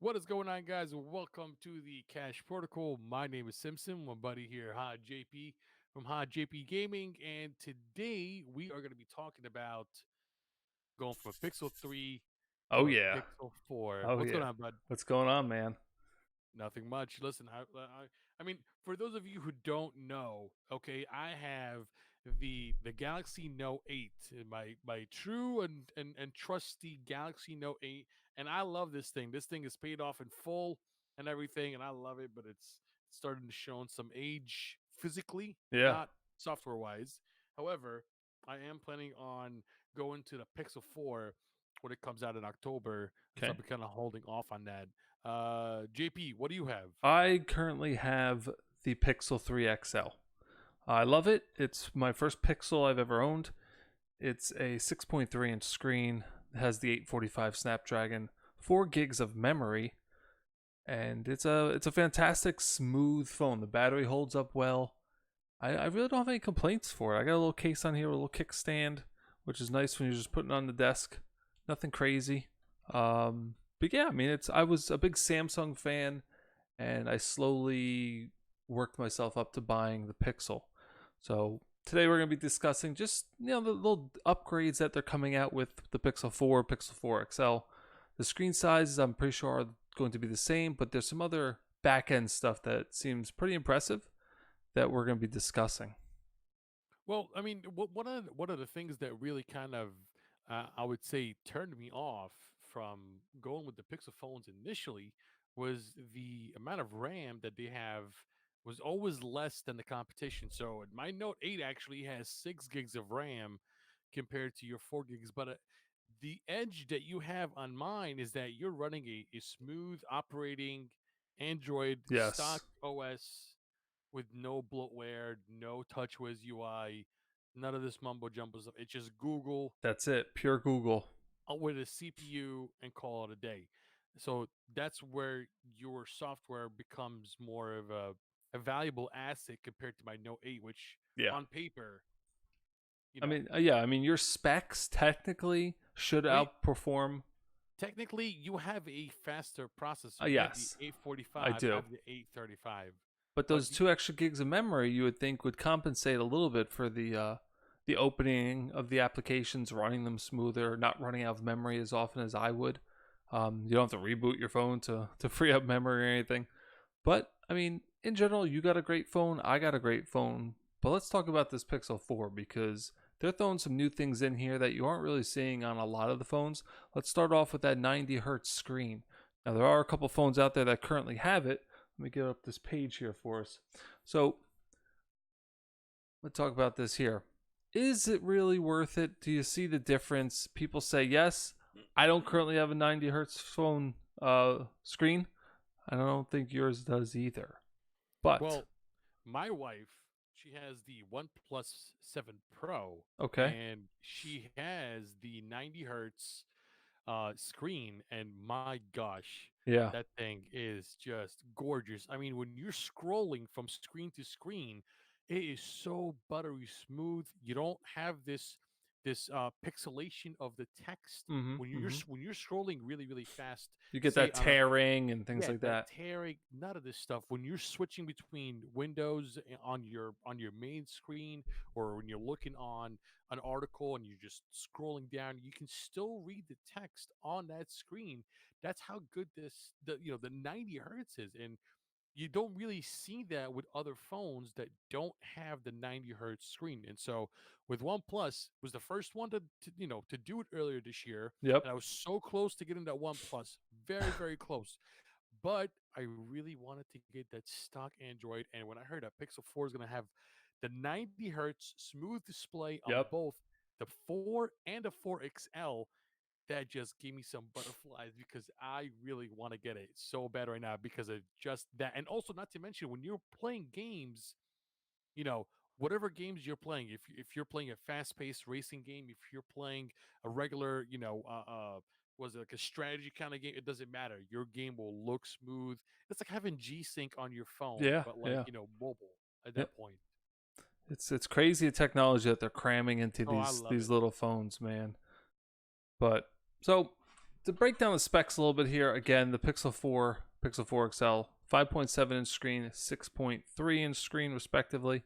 What is going on, guys? Welcome to the Cash Protocol. My name is Simpson. My buddy here, Hot JP from Hot JP Gaming, and today we are going to be talking about going from a Pixel 3 Oh to a yeah. Pixel 4. Oh What's going yeah. on, bud? What's going on, man? Nothing much. Listen, I mean, for those of you who don't know, okay, I have the Galaxy Note 8, my true and trusty Galaxy Note 8, and I love this thing. This thing is paid off in full and everything, and I love it. But it's starting to show some age physically, Yeah. not software wise. However, I am planning on going to the Pixel 4 when it comes out in October, so Okay. I'll be kind of holding off on that. JP, what do you have? I currently have the Pixel 3 XL. I love it. It's my first Pixel I've ever owned. It's a 6.3-inch screen. It has the 845 Snapdragon, 4 gigs of memory, and it's a fantastic smooth phone. The battery holds up well. I really don't have any complaints for it. I got a little case on here, a little kickstand, which is nice when you're just putting it on the desk. Nothing crazy. But yeah, I mean, I was a big Samsung fan, and I slowly worked myself up to buying the Pixel. So today we're going to be discussing just the little upgrades that they're coming out with the Pixel 4, Pixel 4 XL. The screen sizes I'm pretty sure are going to be the same, but there's some other back end stuff that seems pretty impressive that we're going to be discussing. Well, I mean, one of the things that really kind of I would say turned me off from going with the Pixel phones initially was the amount of RAM that they have was always less than the competition. So my Note 8 actually has 6 gigs of RAM compared to your 4 gigs, but the edge that you have on mine is that you're running a smooth operating Android stock Yes, OS with no bloatware, no TouchWiz UI, none of this mumbo jumbo stuff. It's just Google that's it. Pure Google. with a CPU and call it a day. So that's where your software becomes more of a valuable asset compared to my Note 8, which Yeah. on paper, you I know, mean, yeah, I mean, your specs technically should I mean, outperform. technically you have a faster processor. You have the Yes, I 845, I do. have the 835. But But those 2 extra gigs of memory, you would think, would compensate a little bit for the opening of the applications, running them smoother, not running out of memory as often as I would. You don't have to reboot your phone to free up memory or anything. But I mean, in general, you got a great phone. I got a great phone. But let's talk about this Pixel 4 because they're throwing some new things in here that you aren't really seeing on a lot of the phones. Let's start off with that 90 hertz screen. Now, there are a couple phones out there that currently have it. Let me get up this page here for us. So, let's talk about this here. Is it really worth it? Do you see the difference? People say yes. I don't currently have a 90 hertz phone screen. I don't think yours does either. But well, my wife, she has the OnePlus 7 Pro, okay. and she has the 90 hertz screen, and my gosh, Yeah. that thing is just gorgeous. I mean, when you're scrolling from screen to screen, it is so buttery smooth. You don't have this pixelation of the text Mhm. Mhm. when you're scrolling really fast. You get Say that on a tearing and things yeah, like that that. tearing, none of this stuff. When you're switching between windows on your main screen, or when you're looking on an article and you're just scrolling down, you can still read the text on that screen. That's how good the 90 hertz is, and you don't really see that with other phones that don't have the 90 hertz screen. And so with OnePlus was the first one to do it earlier this year, Yep. and I was so close to getting that OnePlus, very close. But I really wanted to get that stock Android, and when I heard that Pixel 4 is going to have the 90 hertz smooth display on Yep. both the 4 and the 4XL, that just gave me some butterflies because I really want to get it so bad right now because of just that. And also, not to mention, when you're playing games, you know, whatever games you're playing, if you're playing a fast-paced racing game, if you're playing a regular, was it like a strategy kind of game? It doesn't matter. Your game will look smooth. It's like having G Sync on your phone, Yeah. but like Yeah. mobile at Yep. that point. It's crazy technology that they're cramming into Oh, I these love these it. little phones, man. But so to break down the specs a little bit here, again, the Pixel 4, Pixel 4 XL, 5.7-inch screen, 6.3-inch screen, respectively.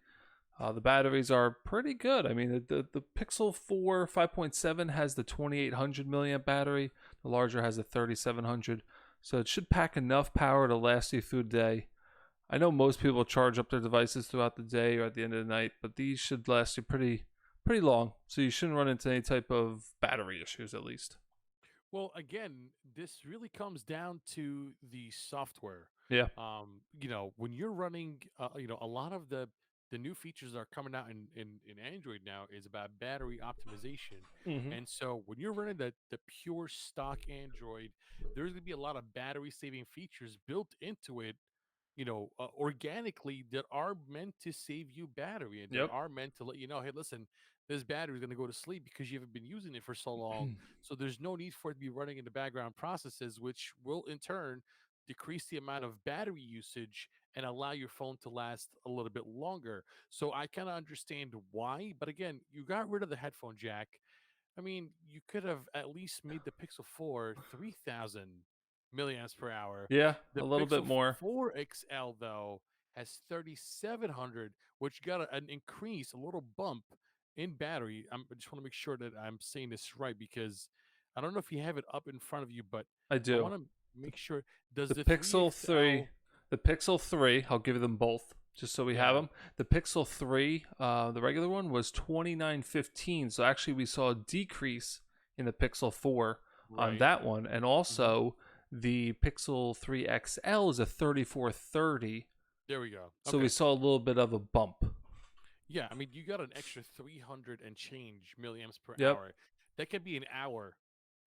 The batteries are pretty good. I mean, the Pixel 4 5.7 has the 2800 milliamp battery. The larger has a 3700. So it should pack enough power to last you through the day. I know most people charge up their devices throughout the day or at the end of the night, but these should last you pretty long. So you shouldn't run into any type of battery issues at least. Well, again, this really comes down to the software. Yeah. When you're running, a lot of the new features that are coming out in Android now is about battery optimization. Hmm. And so when you're running the pure stock Android, there's going to be a lot of battery saving features built into it, organically, that are meant to save you battery and that Yep. are meant to let you know, hey, listen, this battery is going to go to sleep because you haven't been using it for so long. So there's no need for it to be running in the background processes, which will in turn decrease the amount of battery usage and allow your phone to last a little bit longer. So I kind of understand why, but again, you got rid of the headphone jack. I mean, you could have at least made the Pixel 4 3000 milliamps per hour. Yeah, The a little bit Pixel more. 4 XL, though, has 3700, which got an increase, a little bump in battery. I just want to make sure that I'm saying this right because I don't know if you have it up in front of you, but I I do. want to make sure. Does The the Pixel 3, 3XL? the Pixel 3, I'll give you them both just so we have Yeah, them. The Pixel 3, the regular one was 2915, so actually we saw a decrease in the Pixel 4 on right. that one, and Hmm. also the Pixel 3 XL is a 3430, There we go. so we Okay. saw a little bit of a bump. Yeah, I mean, you got an extra 300 and change milliamps per Yep. hour. That could be an hour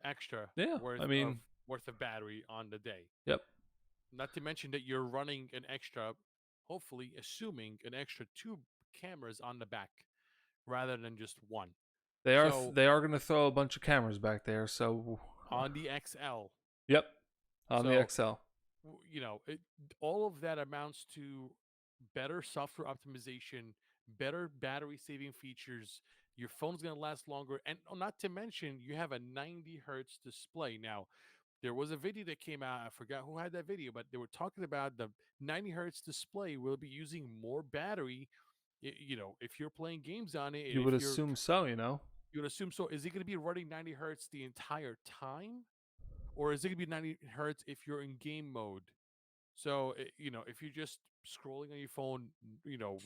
extra Yeah, worth I of mean, worth of battery on the day. yep. Not to mention that you're running an extra, hopefully, assuming an extra two cameras on the back rather than just one. So They are going to throw a bunch of cameras back there, so on the XL, yep, on the so XL. all of that amounts to better software optimization, better battery saving features. Your phone's going to last longer. And not to mention, you have a 90 hertz display. Now, there was a video that came out. I forgot who had that video, but they were talking about the 90 hertz display will be using more battery. If you're playing games on it, and You would if you're, assume so, you know. you would assume so. Is it going to be running 90 hertz the entire time? Or is it going to be 90 hertz if you're in game mode? So, if you're just scrolling on your phone,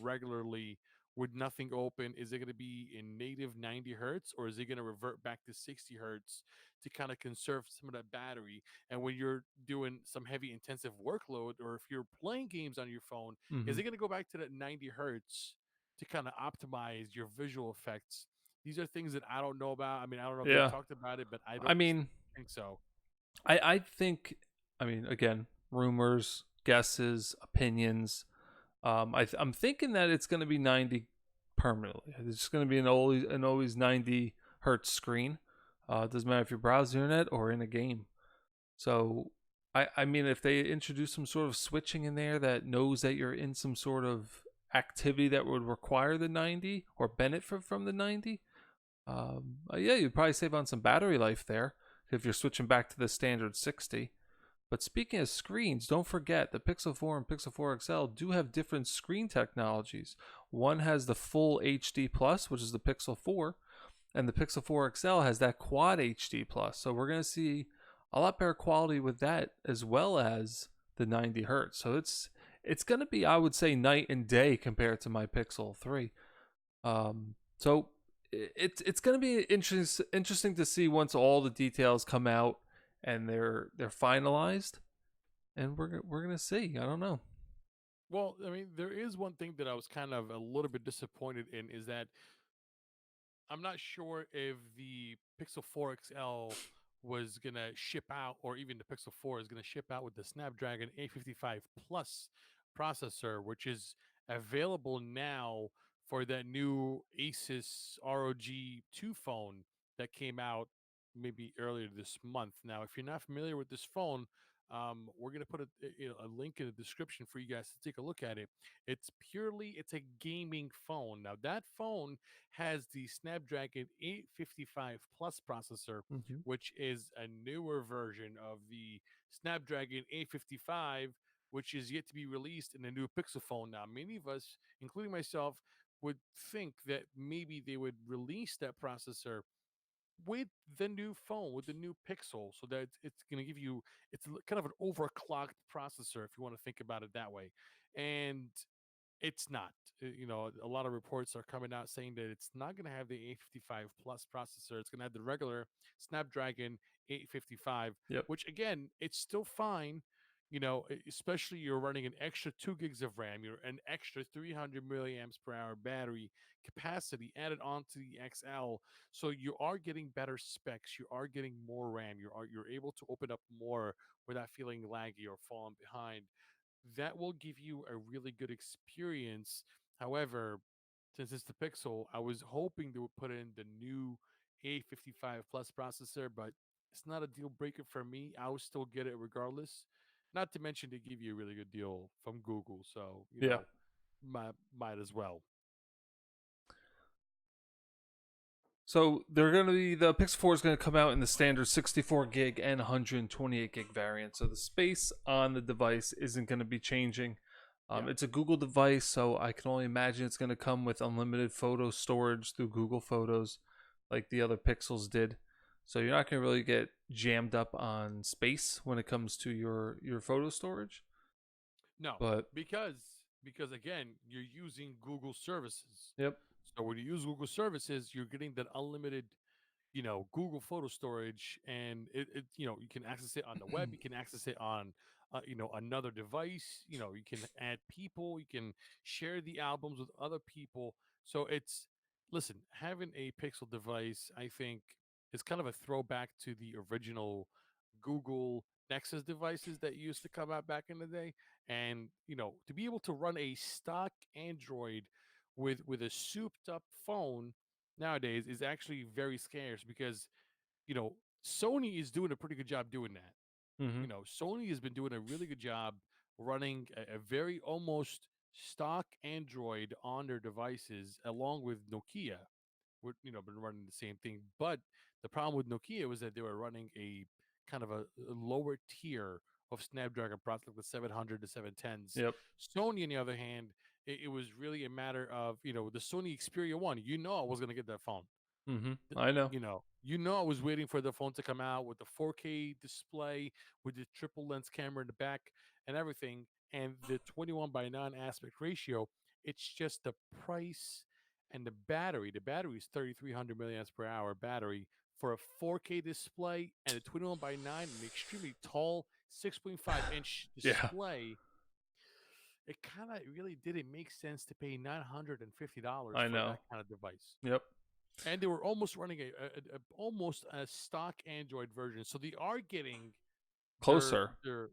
regularly with nothing open, is it going to be in native 90 hertz or is it going to revert back to 60 hertz to kind of conserve some of that battery? And when you're doing some heavy intensive workload or if you're playing games on your phone, Hmm. is it going to go back to that 90 hertz to kind of optimize your visual effects? These are things that I don't know about. I mean, I don't know if they've Yeah. talked about it, but I I don't mean, think so. I think, I mean, again, rumors, guesses, opinions. I'm thinking that it's going to be 90 permanently. It's going to be an always 90 hertz screen. It doesn't matter if you're browsing the internet or in a game. So, I mean, if they introduce some sort of switching in there that knows that you're in some sort of activity that would require the 90 or benefit from the 90, yeah, you'd probably save on some battery life there if you're switching back to the standard 60. But speaking of screens, don't forget the Pixel 4 and Pixel 4 XL do have different screen technologies. One has the full HD plus, which is the Pixel 4, and the Pixel 4 XL has that quad HD plus. So we're going to see a lot better quality with that as well as the 90 hertz. So it's going to be, I would say, night and day compared to my Pixel 3. So it's going to be interesting to see once all the details come out and they're finalized, and we're gonna see. I don't know. Well, I mean, there is one thing that I was kind of a little bit disappointed in is that I'm not sure if the Pixel 4 XL was going to ship out, or even the Pixel 4 is going to ship out with the Snapdragon 855 Plus processor, which is available now for that new Asus ROG 2 phone that came out maybe earlier this month. Now, if you're not familiar with this phone, We're gonna put a link in the description for you guys to take a look at it. It's a gaming phone. Now that phone has the Snapdragon 855 Plus processor, Hmm. which is a newer version of the Snapdragon 855, which is yet to be released in the new Pixel phone. Now, many of us, including myself, would think that maybe they would release that processor with the new phone, with the new Pixel, so that it's going to give you kind of an overclocked processor, if you want to think about it that way. And it's not. A lot of reports are coming out saying that it's not going to have the 855 plus processor. It's going to have the regular Snapdragon 855, Yep. which again, it's still fine. Especially you're running an extra 2 gigs of RAM, you're an extra 300 milliamps per hour battery capacity added onto the XL. So you are getting better specs. You are getting more RAM. You're able to open up more without feeling laggy or falling behind. That will give you a really good experience. However, since it's the Pixel, I was hoping they would put in the new A55 Plus processor, but it's not a deal breaker for me. I would still get it regardless. Not to mention they give you a really good deal from Google, so Yeah. might as well. So they're going to be the Pixel 4 is going to come out in the standard 64 gig and 128 gig variant. So the space on the device isn't going to be changing. Yeah. It's a Google device, so I can only imagine it's going to come with unlimited photo storage through Google Photos, like the other Pixels did. So you're not going to really get jammed up on space when it comes to your photo storage. No, But because again, you're using Google services. yep, So when you use Google services, you're getting that unlimited Google photo storage, and you can access it on the web, you can access it on another device. You can add people, you can share the albums with other people. So it's listen, having a Pixel device, I think, is kind of a throwback to the original Google Nexus devices that used to come out back in the day. And to be able to run a stock Android with a souped up phone nowadays is actually very scarce, because you know Sony is doing a pretty good job doing that. mm-hmm. Sony has been doing a really good job running a very almost stock Android on their devices, along with Nokia. Would been running the same thing, but the problem with Nokia was that they were running a kind of a lower tier of Snapdragon products, like the 700 to 710s. Yep, Sony, on the other hand, it was really a matter of the Sony Xperia One. I was going to get that phone. mm-hmm. I know. I was waiting for the phone to come out with the 4K display, with the triple lens camera in the back and everything, and the 21 by 9 aspect ratio. It's just the price and the battery. The battery is 3,300 milliamps per hour battery for a 4K display and a 21 by 9, an extremely tall 6.5-inch Yeah, display. It kind of really didn't make sense to pay $950 I for know. that kind of device. Yep. And they were almost running almost a stock Android version, so they are getting their Closer. their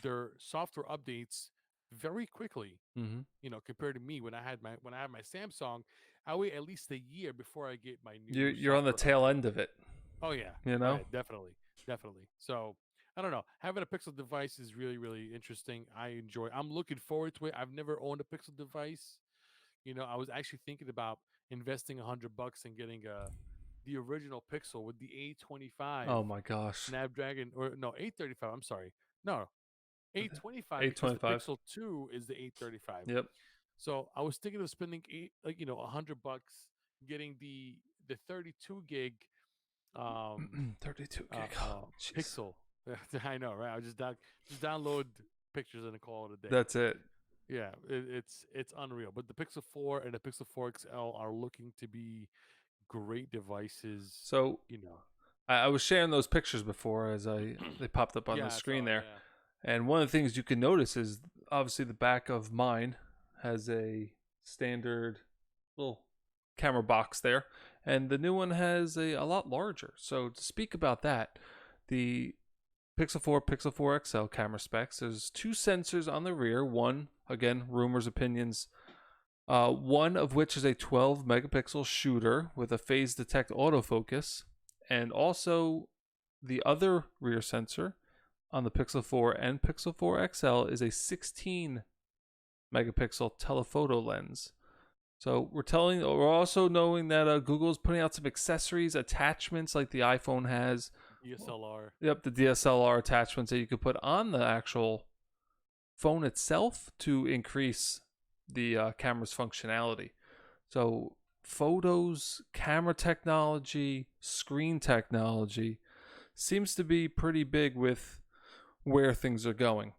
their software updates very quickly. Mm-hmm. Compared to me, when I had my Samsung, I wait at least a year before I get my new You're on the software tail update. end of it. Oh yeah, You oh know. yeah, definitely, definitely. So I don't know. Having a Pixel device is really, really interesting. I'm looking forward to it. I've never owned a Pixel device. I was actually thinking about investing $100 and getting the original Pixel with the A25 Oh my gosh. Snapdragon, or no, 835. I'm sorry, no, 825, because the 825. Pixel 2 is the 835. Yep. So I was thinking of spending $100, getting the 32 gig um 32 gig. Oh, jeez. Pixel. I know, right? I just download pictures and call it a day. That's it. Yeah, it's unreal. But the Pixel 4 and the Pixel 4 XL are looking to be great devices. So You know, I was sharing those pictures before as they popped up on the yeah, I screen saw. there, Yeah, and one of the things you can notice is obviously the back of mine has a standard little camera box there, and the new one has a lot larger. So to speak about that, the Pixel 4, Pixel 4 XL camera specs. There's two sensors on the rear. One, again, rumors, opinions. One of which is a 12 megapixel shooter with a phase detect autofocus, and also the other rear sensor on the Pixel 4 and Pixel 4 XL is a 16 megapixel telephoto lens. So we're also knowing that Google is putting out some accessories, attachments like the iPhone has. DSLR. Yep, the DSLR attachments that you could put on the actual phone itself to increase the camera's functionality. So photos, camera technology, screen technology seems to be pretty big with where things are going.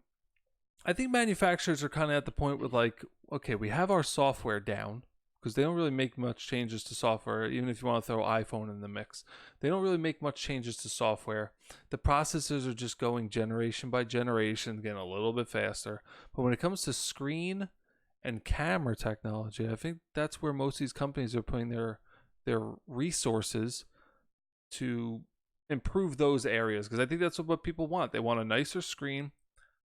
I think manufacturers are kind of at the point with like, okay, we have our software down because they don't really make much changes to software, even if you want to throw iPhone in the mix. They don't really make much changes to software. The processors are just going generation by generation, getting a little bit faster. But when it comes to screen and camera technology, I think that's where most of these companies are putting their resources to improve those areas, because I think that's what people want. They want a nicer screen.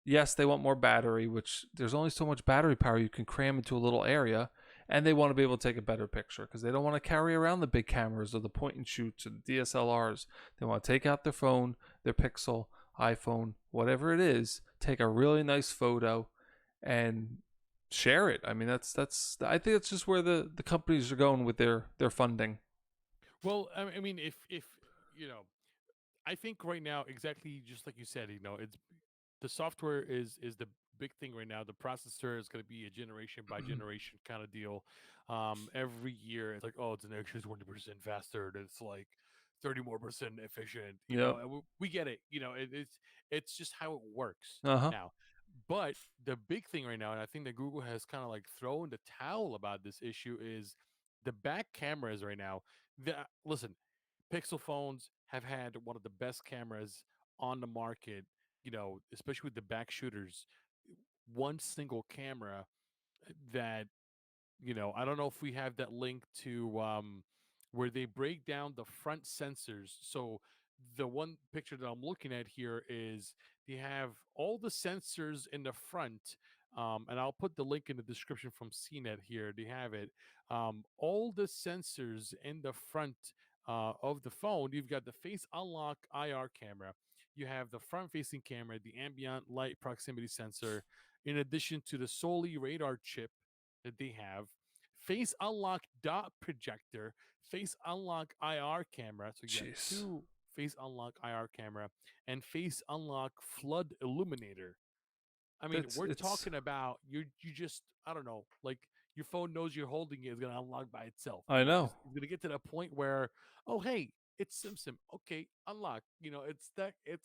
Yes, they want more battery, which there's only so much battery power you can cram into a little area, and they want to be able to take a better picture because they don't want to carry around the big cameras or the point and shoots or the DSLRs. They want to take out their phone, their Pixel, iPhone, whatever it is, take a really nice photo and share it. I mean, that's I think that's just where the companies are going with their funding. Well, I mean, if you know, I think right now, exactly just like you said, it's the software is the big thing right now. The processor is going to be a generation by generation kind of deal. Every year, it's like, oh, it's an extra 20% faster. And it's like 30 more percent efficient. Yep. And we get it. It's just how it works Uh huh. now. But the big thing right now, and I think that Google has kind of like thrown the towel about this issue, is the back cameras right now. Listen, Pixel phones have had one of the best cameras on the market, especially with the back shooters. One single camera that, I don't know if we have that link to where they break down the front sensors. So the one picture that I'm looking at here is they have all the sensors in the front. And I'll put the link in the description from CNET here. They have it. All the sensors in the front of the phone. You've got the face unlock IR camera. You have the front facing camera, the ambient light proximity sensor, in addition to the Soli radar chip that they have, face unlock dot projector, face unlock IR camera. So you got Jeez. two face unlock IR camera and face unlock flood illuminator. I mean, That's we're it's talking about you just, I don't know, like your phone knows you're holding it, is gonna unlock by itself. I know. It's gonna get to the point where, oh hey, it's Simpson. Okay, unlock. It's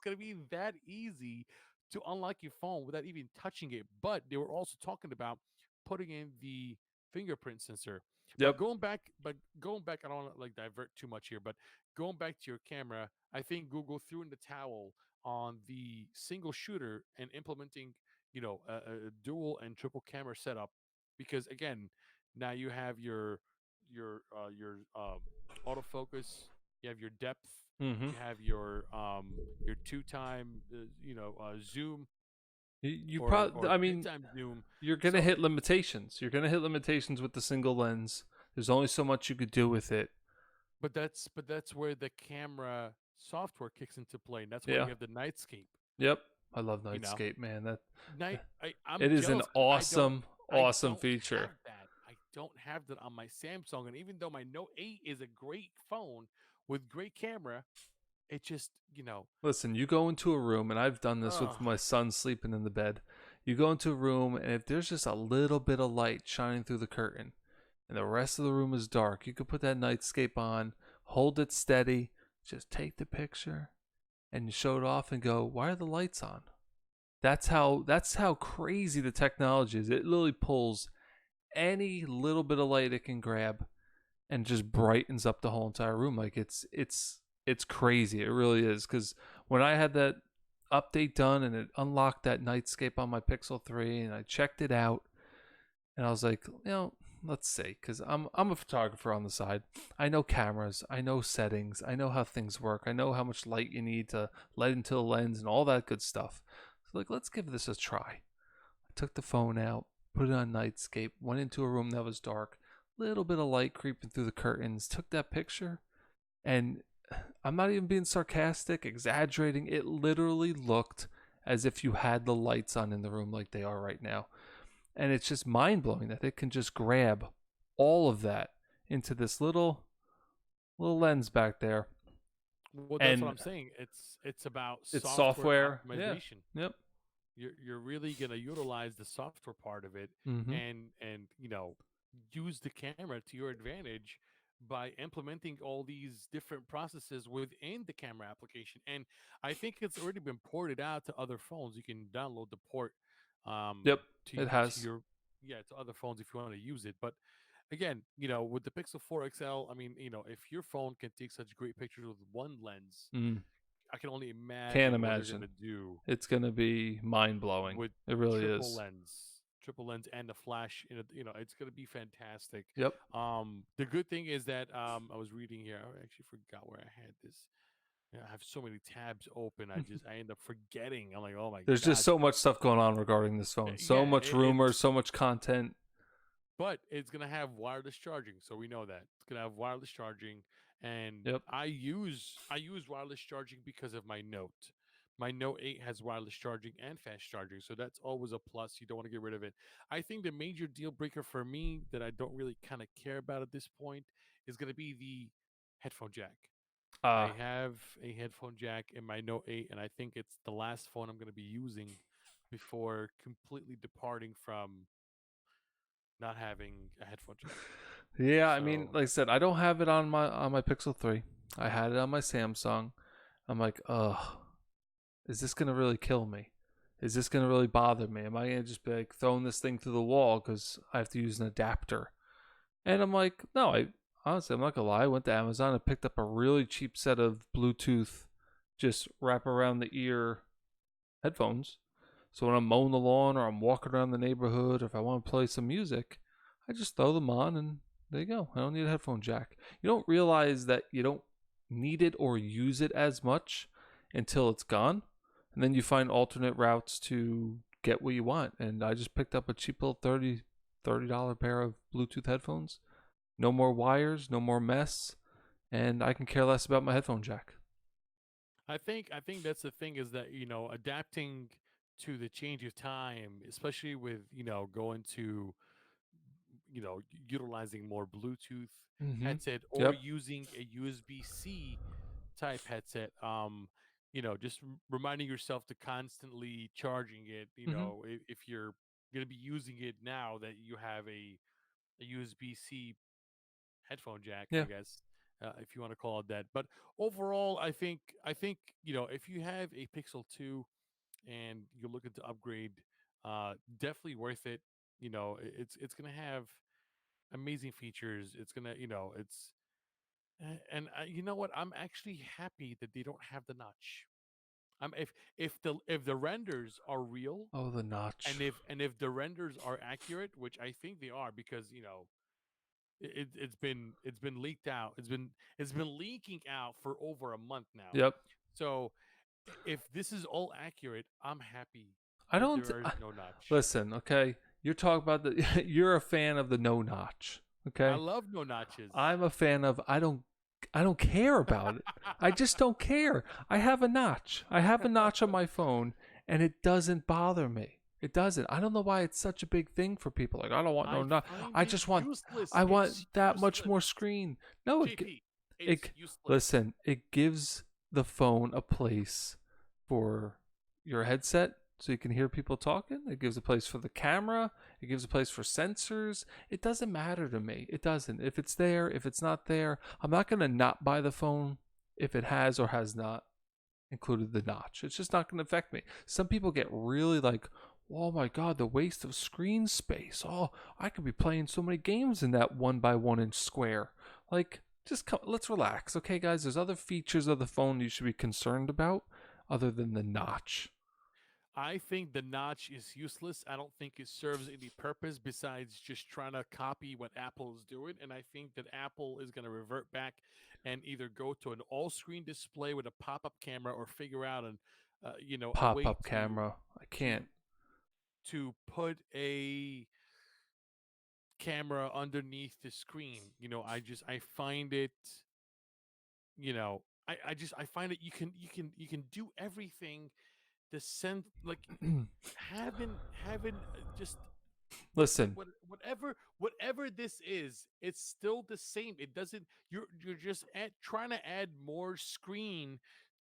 gonna be that easy to unlock your phone without even touching it. But they were also talking about putting in the fingerprint sensor. Yep. But going back, I don't want to like divert too much here, but going back to your camera, I think Google threw in the towel on the single shooter and implementing a dual and triple camera setup, because again, now you have your autofocus, you have your depth, Mm-hmm. you have your two time zoom, You probably, or I three mean, time zoom. you're gonna So hit limitations. You're gonna hit limitations with the single lens. There's only so much you could do with it. but that's where the camera software kicks into play, and that's why Yeah. you have the nightscape. Yep. I love you know Nightscape, man. night I'm It is an jealous because awesome, I awesome don't have feature. that. I don't have that on my Samsung, and even though my Note 8 is a great phone with great camera, it just Listen, you go into a room, and I've done this with uh my son sleeping in the bed. You go into a room, and if there's just a little bit of light shining through the curtain, and the rest of the room is dark, you could put that Nightscape on, hold it steady, just take the picture, and you show it off and go, "Why are the lights on?" That's how crazy the technology is. It literally pulls any little bit of light it can grab and just brightens up the whole entire room. Like it's crazy. It really is. Because when I had that update done and it unlocked that Nightscape on my Pixel 3 and I checked it out and I was like, let's see, because I'm a photographer on the side. I know cameras, I know settings, I know how things work, I know how much light you need to let into the lens and all that good stuff. So like, let's give this a try. I took the phone out, put it on Nightscape, went into a room that was dark, little bit of light creeping through the curtains, took that picture, and I'm not even being sarcastic, exaggerating. It literally looked as if you had the lights on in the room like they are right now. And it's just mind blowing that they can just grab all of that into this little lens back there. Well, that's what And I'm saying. It's about it's software software. Yeah. optimization. Yep. You're really gonna utilize the software part of it, Mm-hmm. and use the camera to your advantage by implementing all these different processes within the camera application. And I think it's already been ported out to other phones. You can download the port Yep. to It to has. your to other phones if you want to use it. But again, with the Pixel 4 XL, I mean, if your phone can take such great pictures with one lens, Mm. I can only Can't imagine what they're imagine. gonna do It's gonna be mind blowing. with It really triple is. lens, triple lens, and the flash. It's gonna be fantastic. Yep. The good thing is that I was reading here. I actually forgot where I had this. Yeah, I have so many tabs open. I end up forgetting. I'm like, oh my There's just gosh. so much stuff going on regarding this phone. So Yeah, much rumors, it's so much content. but it's gonna have wireless charging, so we know that it's gonna have wireless charging. And Yep. I use wireless charging because of my Note. My Note 8 has wireless charging and fast charging, so that's always a plus. You don't want to get rid of it. I think the major deal breaker for me that I don't really kind of care about at this point is gonna be the headphone jack. I Uh have a headphone jack in my Note 8, and I think it's the last phone I'm gonna be using before completely departing from not having a headphone jack. yeah, I mean, So like I said, I don't have it on my Pixel 3. I had it on my Samsung. I'm like, ugh, is this gonna really kill me? Is this gonna really bother me? Am I gonna just be like throwing this thing through the wall because I have to use an adapter? And I'm like, no, I honestly, I'm not gonna lie. I went to Amazon and picked up a really cheap set of Bluetooth, just wrap around the ear headphones. So when I'm mowing the lawn or I'm walking around the neighborhood, or if I want to play some music, I just throw them on and there you go. I don't need a headphone jack. You don't realize that you don't need it or use it as much until it's gone. And then you find alternate routes to get what you want. And I just picked up a cheap little $30 pair of Bluetooth headphones. No more wires, no more mess, and I can care less about my headphone jack. I think that's the thing is that adapting to the change of time, especially with going to utilizing more Bluetooth Mm-hmm. headset or Yep. using a USB-C type headset. Just reminding yourself to constantly charging it. Mm-hmm. If you're going to be using it now that you have a USB-C headphone jack, I Yeah. guess, if you want to call it that. But overall, I think if you have a Pixel 2 and you're looking to upgrade, definitely worth it. It's gonna have amazing features. It's gonna, it's and you know what? I'm actually happy that they don't have the notch. If the renders are real, Oh, the notch. and if the renders are accurate, which I think they are, because it's been leaked out. It's been leaking out for over a month now. Yep. So if this is all accurate, I'm happy I that don't there is no notch. listen. Okay, you're talking about the. You're a fan of the no notch. I Okay, love no notches. I'm a fan of. I don't care about it. I just don't care. I have a notch. I have a notch on my phone, and it doesn't bother me. It doesn't. I don't know why it's such a big thing for people. Like I don't want no I notch. find I it just want. useless. I want It's that much more useless. screen. No, JP, it's it useless. listen, it gives the phone a place for your headset so you can hear people talking. It gives a place for the camera. It gives a place for sensors. It doesn't matter to me. It doesn't. If it's there, if it's not there, I'm not going to not buy the phone if it has or has not included the notch. It's just not going to affect me. Some people get really like, oh my god, the waste of screen space. Oh, I could be playing so many games in that 1 by 1 inch square. Like, just come, let's relax, okay, guys? There's other features of the phone you should be concerned about other than the notch. I think the notch is useless. I don't think it serves any purpose besides just trying to copy what Apple is doing. And I think that Apple is going to revert back and either go to an all-screen display with a pop-up camera or figure out a Pop way up to camera. I to can't. to put a camera underneath the screen. I find it. I find it. You can do everything the sense, like having just Listen, whatever this is, it's still the same. It doesn't. You're just trying to add more screen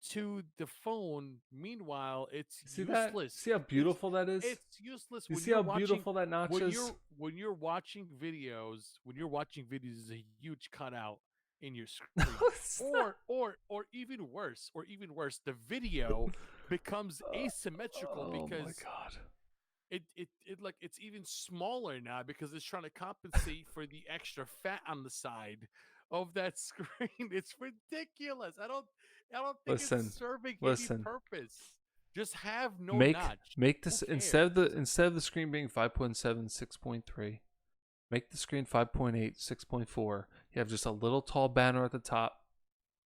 to the phone. Meanwhile, it's see that? useless. See how beautiful that is? It's useless You when see you're how watching beautiful that notch is? when you're watching videos. There's a huge cutout in your screen, or even worse, the video becomes asymmetrical Oh my because god. it's even smaller now because it's trying to compensate for the extra fat on the side of that screen. It's ridiculous. I don't think it's Listen, serving any listen. purpose. Just have no Make notch. make Who this cares? instead of the screen being 5.7, 6.3, make the screen 5.8, 6.4. You have just a little tall banner at the top,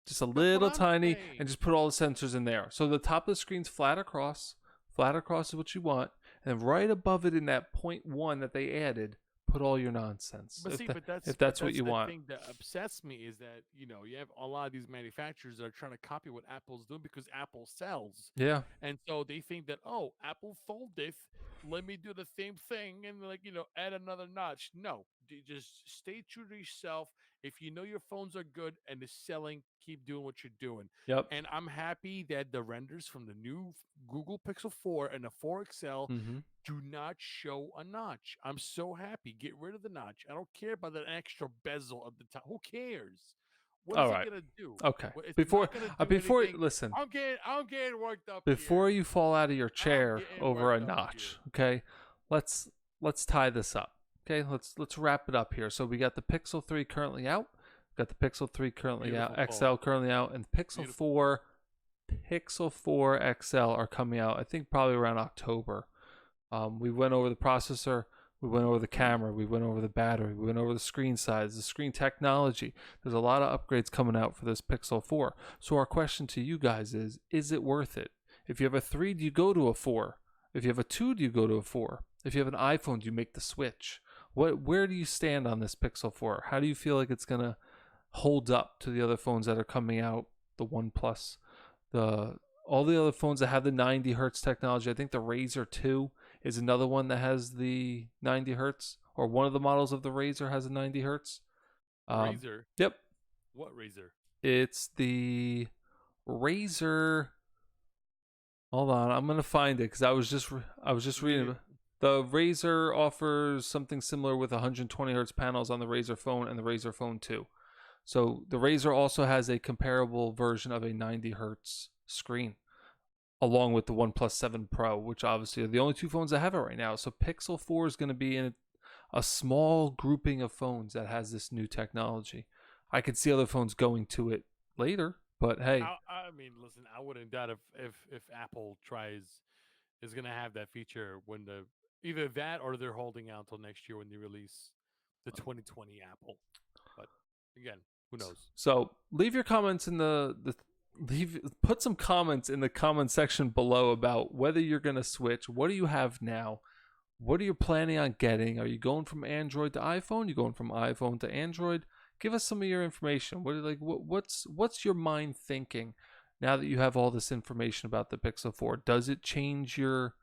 just a That's what little I'm tiny, and saying. just put all the sensors in there. So the top of the screen's flat across. Flat across is what you want. And right above it in that point one that they added, put all your nonsense. But see, but If that's but that's what that's you the want. thing that upsets me is that you have a lot of these manufacturers that are trying to copy what Apple's doing because Apple sells, Yeah. and so they think that, oh, Apple foldeth, let me do the same thing and, like, add another notch. No, just stay true to yourself. If you know your phones are good and it's selling, keep doing what you're doing. Yep. And I'm happy that the renders from the new Google Pixel 4 and the 4 XL Mm-hmm. do not show a notch. I'm so happy. Get rid of the notch. I don't care about that extra bezel at the top. Who cares? What All is it right. gonna do? Okay. It's Before not gonna do before anything. listen, I'm getting worked up before here. you fall out of your I'm chair getting over a worked up here. notch, okay? Let's let's tie this up. Okay? Let's wrap it up here. So we got the Pixel 3 currently out. Got the Pixel 3 currently out, Beautiful phone. XL currently out, and the Beautiful phone. Pixel 4 XL are coming out. I think probably around October. We went over the processor, we went over the camera, we went over the battery, we went over the screen size, the screen technology. There's a lot of upgrades coming out for this Pixel 4. So our question to you guys is it worth it? If you have a 3, do you go to a 4? If you have a 2, do you go to a 4? If you have an iPhone, do you make the switch? Where do you stand on this Pixel 4? How do you feel like it's going to hold up to the other phones that are coming out, the OnePlus, the all the other phones that have the 90 hertz technology? I think the Razer 2 is another one that has the 90 hertz, or one of the models of the Razer has a 90 hertz. Razor. Yep, What razor? it's the Razer. Hold on, I'm gonna find it because I was just reading. Yeah, The Razer offers something similar with 120 hertz panels on the Razer phone and the Razer Phone 2. So the Razer also has a comparable version of a 90 hertz screen, along with the OnePlus 7 Pro, which obviously are the only two phones that have it right now. So Pixel 4 is going to be in a small grouping of phones that has this new technology. I could see other phones going to it later, but hey, I mean, listen, I wouldn't doubt if Apple tries is gonna have that feature when the either that or they're holding out until next year when they release the 2020 Apple. But again, who knows? so leave your comments in the leave put some comments in the comment section below about whether you're going to switch. What do you have now? What are you planning on getting? Are you going from Android to iPhone? You going from iPhone to Android? Give us some of your information. What's your mind thinking now that you have all this information about the Pixel 4? Does it change your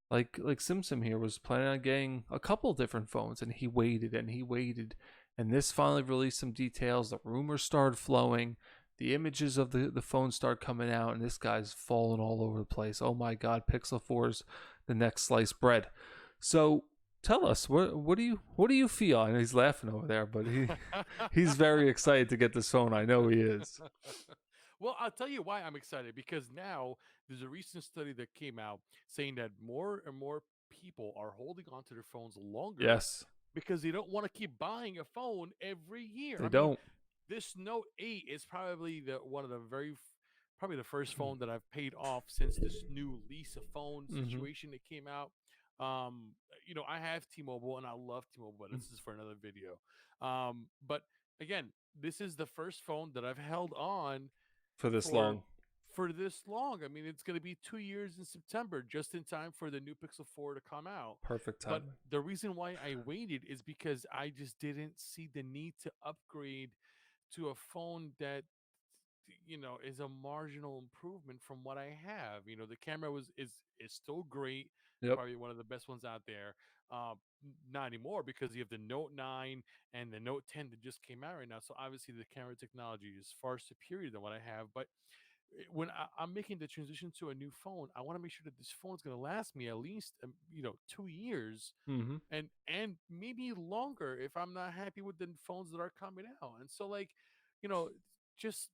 like Simpson here was planning on getting a couple different phones and he waited and this finally released some details. The rumors started flowing. The images of the phone start coming out and this guy's falling all over the place. Oh my god, Pixel 4's the next sliced bread. So tell us what do you feel? I know he's laughing over there, but he's very excited to get this phone. I know he is. Well, I'll tell you why I'm excited because now there's a recent study that came out saying that more and more people are holding onto their phones longer Yes, because they don't want to keep buying a phone every year. they I mean, don't. this Note 8 is probably the one of the probably the first phone that I've paid off since this new lease a phone Mm-hmm. situation that came out. I have T-Mobile and I love T-Mobile, but this is for another video. But again, this is the first phone that I've held on For this for long, for this long. I mean, it's going to be 2 years in September, just in time for the new Pixel 4 to come out. perfect But timing. the reason why I waited is because I just didn't see the need to upgrade to a phone that is a marginal improvement from what I have. The camera is still great, Yep. probably one of the best ones out there. Not anymore, because you have the Note 9 and the Note 10 that just came out right now. So obviously the camera technology is far superior than what I have. But when I'm making the transition to a new phone, I want to make sure that this phone is going to last me at least 2 years, Mm-hmm. and maybe longer if I'm not happy with the phones that are coming out. And so, like, you know, just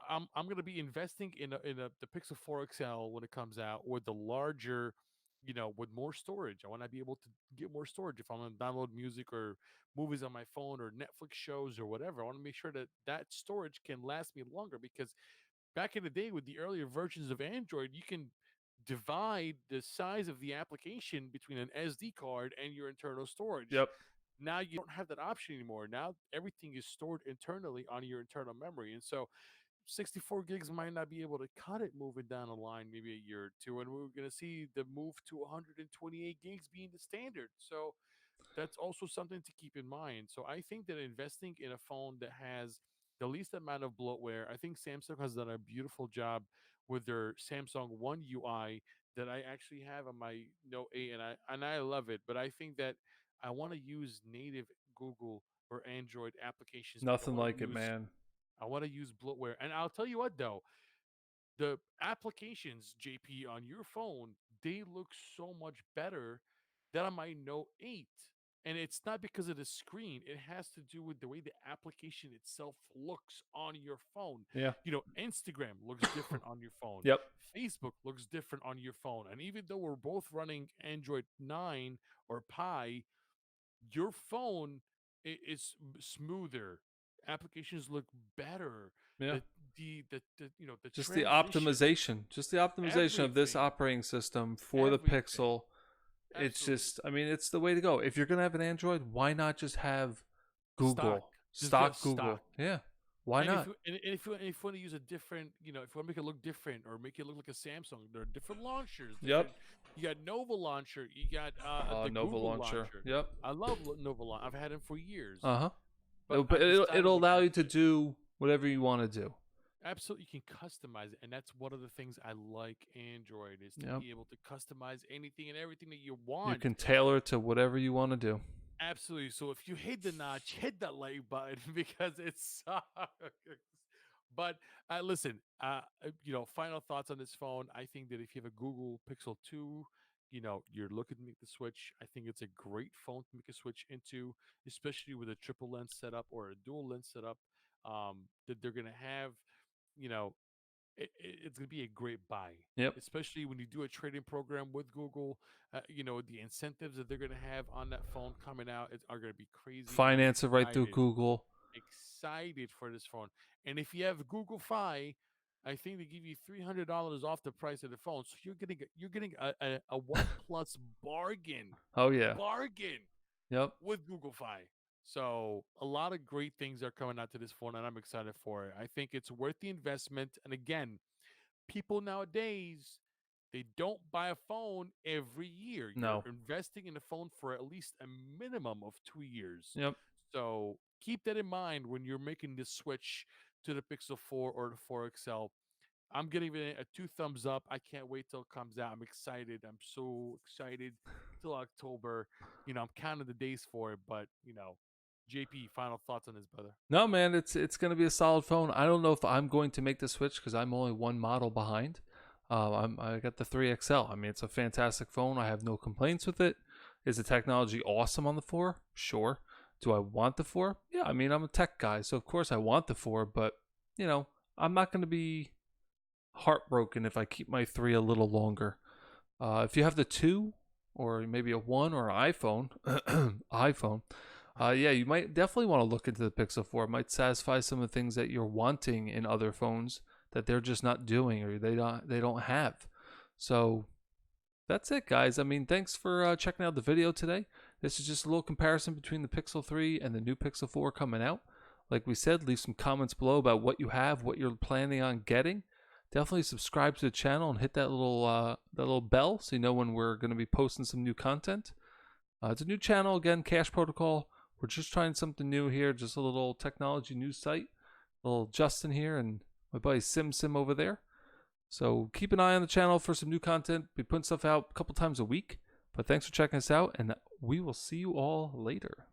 I'm gonna be investing in the Pixel 4 XL when it comes out, with the larger, with more storage. I want to be able to get more storage if I'm gonna download music or movies on my phone, or Netflix shows or whatever. I want to make sure that that storage can last me longer, because back in the day with the earlier versions of Android, you can divide the size of the application between an SD card and your internal storage. Yep. Now you don't have that option anymore. Now everything is stored internally on your internal memory. And so 64 gigs might not be able to cut it moving down the line, maybe a year or two. And we're going to see the move to 128 gigs being the standard. So that's also something to keep in mind. So I think that investing in a phone that has the least amount of bloatware, I think Samsung has done a beautiful job with their Samsung One UI that I actually have on my Note 8, and I love it. But I think that I want to use native Google or Android applications. I don't Nothing want to like it, use man. I want to use bloatware. And I'll tell you what, though, the applications, JP, on your phone, they look so much better than on my Note 8. And it's not because of the screen, it has to do with the way the application itself looks on your phone. Yeah. Instagram looks different on your phone, Yep. Facebook looks different on your phone. And even though we're both running Android 9 or Pi, your phone is smoother. Applications look better. Yeah. The Just the transition, optimization, just the optimization of this everything, operating system for the everything, Pixel. It's absolutely. just, I mean, it's the way to go. If you're gonna have an Android, why not just have Stock, Google, just stock stock. Google? Yeah, why And if not? you and if you want to use a different, if you want to make it look different or make it look like a Samsung, there are different launchers. Yep. Different. You got Nova launcher. You got the Nova Google launcher. launcher. Yep. I love Nova launcher. I've had them for years, Uh huh. but But I've decided it'll allow you to against it. do whatever you want to do. Absolutely, you can customize it, and that's one of the things I like Android, is to Yep. be able to customize anything and everything that you You want. can tailor it to whatever you want to do. Absolutely. So if you hit the notch, hit that like button because it sucks. But listen, final thoughts on this phone. I think that if you have a Google Pixel 2, you're looking to make the switch. I think it's a great phone to make a switch into, especially with a triple lens setup or a dual lens setup. That they're going to have, you know, it's going to be a great buy, Yep. especially when you do a trading program with Google. The incentives that they're going to have on that phone coming out are going to be crazy. I'm Finance it right through excited, Google. excited for this phone. And if you have Google Fi, I think they give you $300 off the price of the phone. So you're getting a One Plus Oh yeah. bargain Yep. with Google Fi. So a lot of great things are coming out to this phone, and I'm excited for it. I think it's worth the investment. And again, people nowadays, they don't buy a phone every year. You're No. investing in a phone for at least a minimum of 2 years. Yep. So keep that in mind when you're making this switch to the Pixel 4 or the 4 XL. I'm giving it a two thumbs up. I can't wait till it comes out. I'm excited. I'm so excited till October. I'm counting the days for it, but JP, final thoughts on this, brother? No, man, it's gonna be a solid phone. I don't know if I'm going to make the switch because I'm only one model behind. I got the 3XL. I mean, it's a fantastic phone. I have no complaints with it. Is the technology awesome on the 4? Sure. Do I want the 4? Yeah, I mean, I'm a tech guy, so of course I want the 4, but I'm not going to be heartbroken if I keep my 3 a little longer. If you have the 2 or maybe a 1 or an iPhone, iPhone, yeah, you might definitely want to look into the Pixel 4. It might satisfy some of the things that you're wanting in other phones that they're just not doing or they don't have. So that's it, guys. I mean, thanks for checking out the video today. This is just a little comparison between the Pixel 3 and the new Pixel 4 coming out. Like we said, leave some comments below about what you have, what you're planning on getting. Definitely subscribe to the channel and hit that little bell so you know when we're going to be posting some new content. It's a new channel, again, Cash Protocol. We're just trying something new here, just a little technology news site. A little Justin here, and my buddy Sim over there. So keep an eye on the channel for some new content. Be putting stuff out a couple times a week. But thanks for checking us out, and we will see you all later.